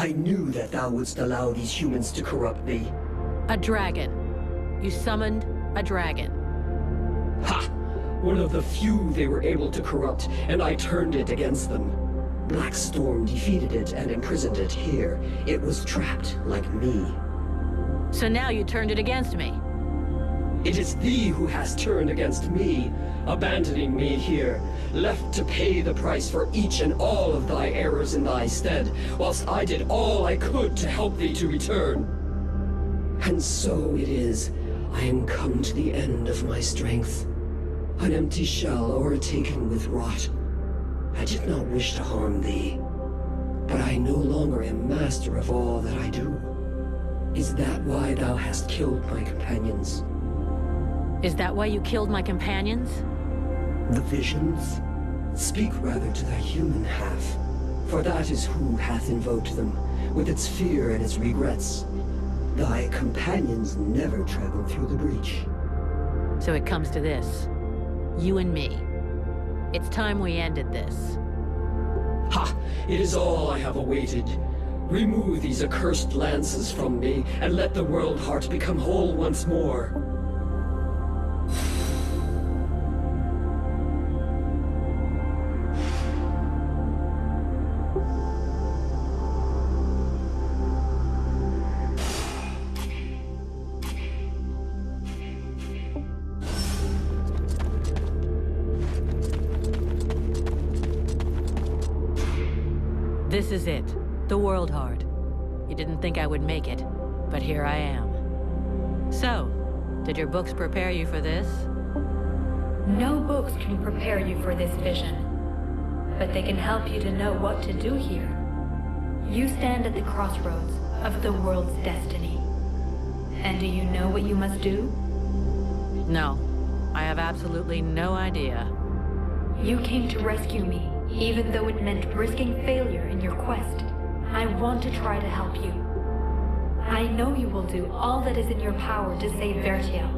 I knew that thou wouldst allow these humans to corrupt thee. A dragon. You summoned a dragon. Ha! One of the few they were able to corrupt, and I turned it against them. Black Storm defeated it and imprisoned it here. It was trapped, like me. So now you turned it against me. It is thee who has turned against me, abandoning me here, left to pay the price for each and all of thy errors in thy stead, whilst I did all I could to help thee to return. And so it is, I am come to the end of my strength. An empty shell o'ertaken with rot. I did not wish to harm thee, but I no longer am master of all that I do. Is that why thou hast killed my companions? Is that why you killed my companions? The visions? Speak rather to thy human half, for that is who hath invoked them, with its fear and its regrets. Thy companions never traveled through the breach. So it comes to this. You and me. It's time we ended this. Ha! It is all I have awaited. Remove these accursed lances from me, and let the world heart become whole once more. This is it. The World Heart. You didn't think I would make it, but here I am. So, did your books prepare you for this? No books can prepare you for this vision, but they can help you to know what to do here. You stand at the crossroads of the world's destiny. And do you know what you must do? No. I have absolutely no idea. You came to rescue me, even though it meant risking failure in your quest. I want to try to help you. I know you will do all that is in your power to save Vertiel.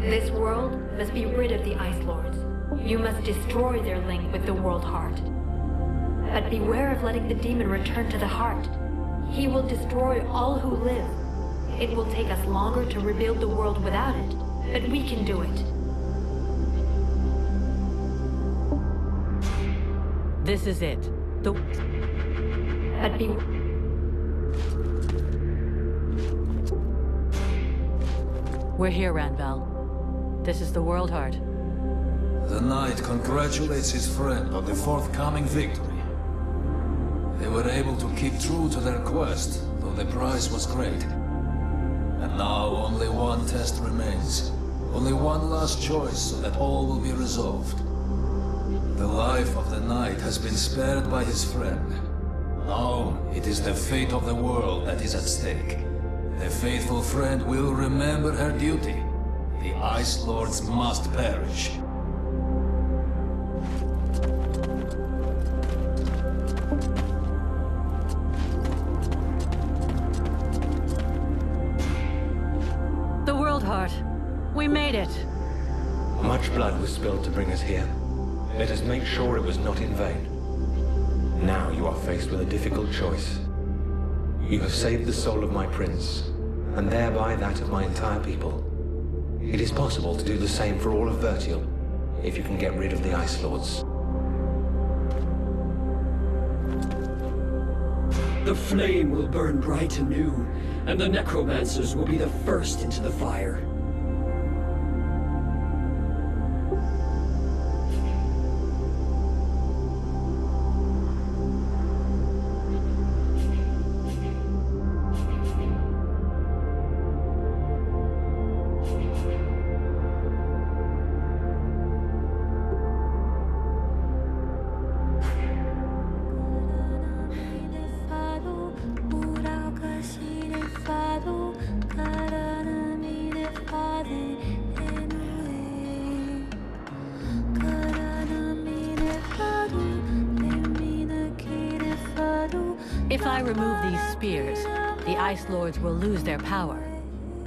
This world must be rid of the Ice Lords. You must destroy their link with the World Heart. But beware of letting the demon return to the heart. He will destroy all who live. It will take us longer to rebuild the world without it, but we can do it. This is it. But We're here, Ranvel. This is the World Heart. The knight congratulates his friend on the forthcoming victory. They were able to keep true to their quest, though the price was great. And now only one test remains. Only one last choice so that all will be resolved. The life of the knight has been spared by his friend. Now it is the fate of the world that is at stake. The faithful friend will remember her duty. The Ice Lords must perish. The World Heart. We made it. Much blood was spilled to bring us here. Let us make sure it was not in vain. Now you are faced with a difficult choice. You have saved the soul of my prince, and thereby that of my entire people. It is possible to do the same for all of Vertiel, if you can get rid of the Ice Lords. The flame will burn bright and new, and the necromancers will be the first into the fire. If I remove these spears, the Ice Lords will lose their power.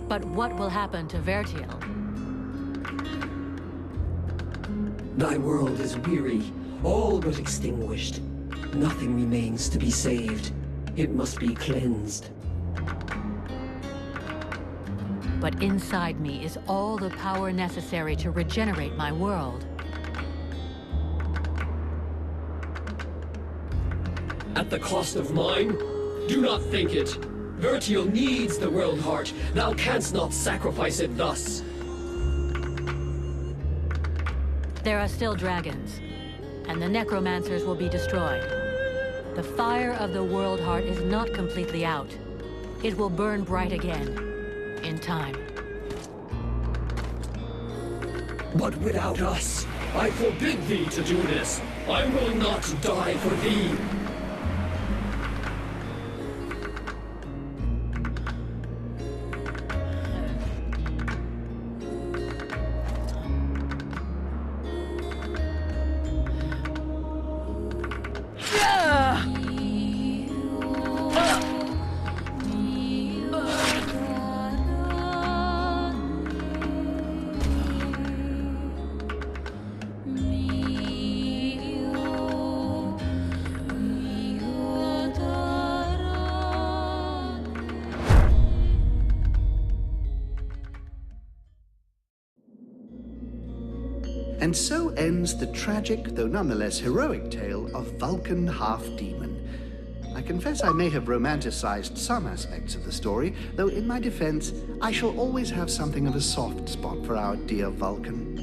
But what will happen to Vertiel? Thy world is weary, all but extinguished. Nothing remains to be saved. It must be cleansed. But inside me is all the power necessary to regenerate my world. At the cost of mine? Do not think it. Vertial needs the world heart. Thou canst not sacrifice it thus. There are still dragons, and the necromancers will be destroyed. The fire of the world heart is not completely out. It will burn bright again, in time. But without us, I forbid thee to do this. I will not die for thee. And so ends the tragic, though nonetheless heroic tale of Vulcan Half-Demon. I confess I may have romanticized some aspects of the story, though in my defense, I shall always have something of a soft spot for our dear Vulcan.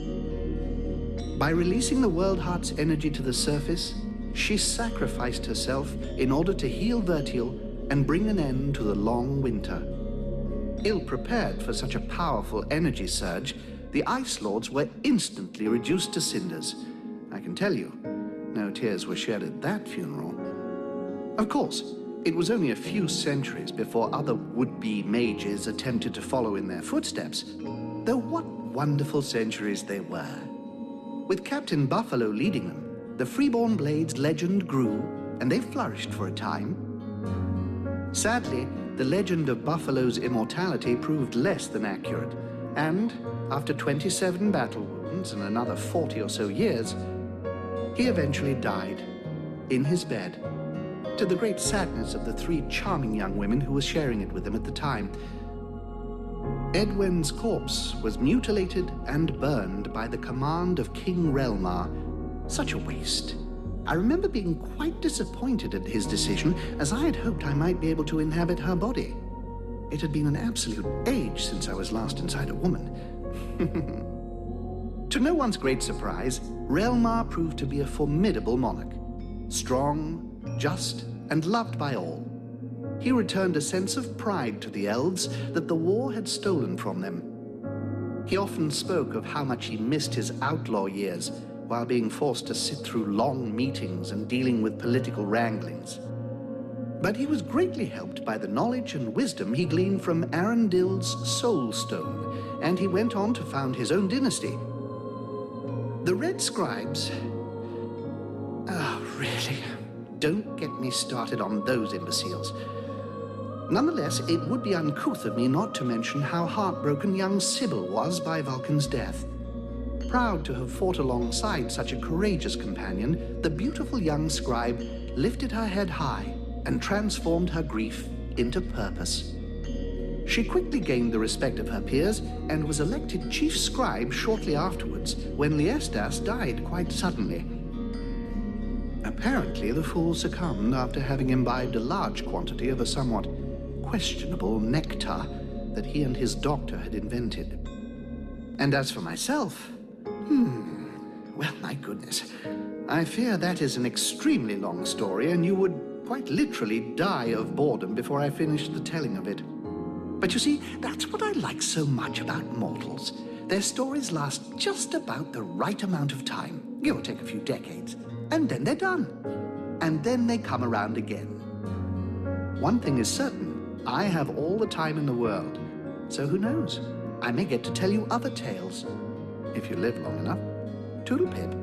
By releasing the World Heart's energy to the surface, she sacrificed herself in order to heal Vertial and bring an end to the long winter. Ill-prepared for such a powerful energy surge, the Ice Lords were instantly reduced to cinders. I can tell you, no tears were shed at that funeral. Of course, it was only a few centuries before other would-be mages attempted to follow in their footsteps, though what wonderful centuries they were. With Captain Buffalo leading them, the Freeborn Blades legend grew, and they flourished for a time. Sadly, the legend of Buffalo's immortality proved less than accurate, and after 27 battle wounds and another 40 or so years, he eventually died in his bed, to the great sadness of the 3 charming young women who were sharing it with him at the time. Edwin's corpse was mutilated and burned by the command of King Relmar. Such a waste. I remember being quite disappointed at his decision, as I had hoped I might be able to inhabit her body. It had been an absolute age since I was last inside a woman. To no one's great surprise, Relmar proved to be a formidable monarch. Strong, just, and loved by all. He returned a sense of pride to the elves that the war had stolen from them. He often spoke of how much he missed his outlaw years while being forced to sit through long meetings and dealing with political wranglings. But he was greatly helped by the knowledge and wisdom he gleaned from Arundel's Soul Stone, and he went on to found his own dynasty. The Red Scribes... Oh, really? Don't get me started on those imbeciles. Nonetheless, it would be uncouth of me not to mention how heartbroken young Sybil was by Vulcan's death. Proud to have fought alongside such a courageous companion, the beautiful young scribe lifted her head high and transformed her grief into purpose. She quickly gained the respect of her peers and was elected chief scribe shortly afterwards, when Liestas died quite suddenly. Apparently, the fool succumbed after having imbibed a large quantity of a somewhat questionable nectar that he and his doctor had invented. And as for myself, well, my goodness, I fear that is an extremely long story, and you would quite literally die of boredom before I finished the telling of it. But you see, that's what I like so much about mortals. Their stories last just about the right amount of time, give or take a few decades, and then they're done. And then they come around again. One thing is certain, I have all the time in the world, so who knows? I may get to tell you other tales, if you live long enough. Toodle-pip.